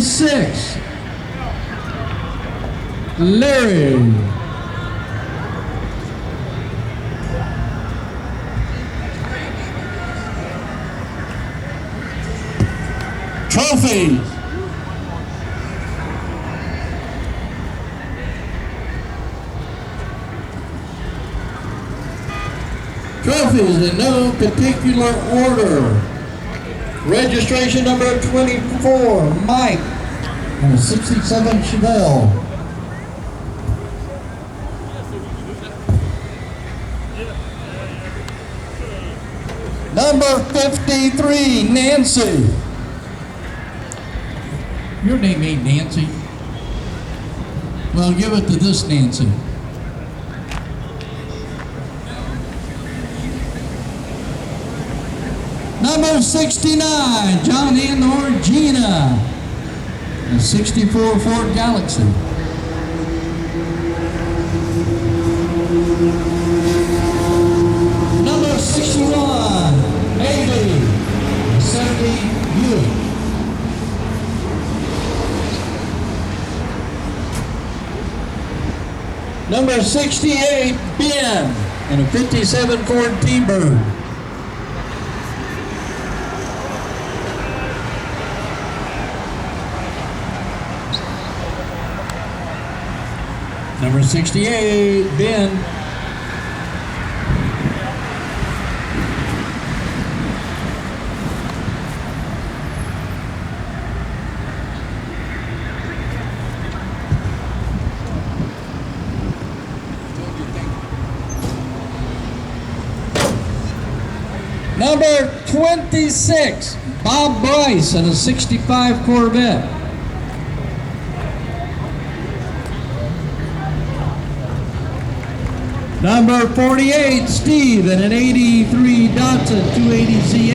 6, Larry. Trophies. Trophies in no particular order. Registration number 24, Mike. And a 67 Chevelle. Number 53, Nancy. Your name ain't Nancy. Well, give it to this Nancy. Number 69, John and or Gina. A 64 Ford Galaxy. Number 61, Amy. 70 Buick. Number 68, Ben. And a 57 Ford T-Bird. Number 68, Ben. Number 26, Bob Bryce and a 65 Corvette. Number 48, Steve and an 83 Datsun 280Z.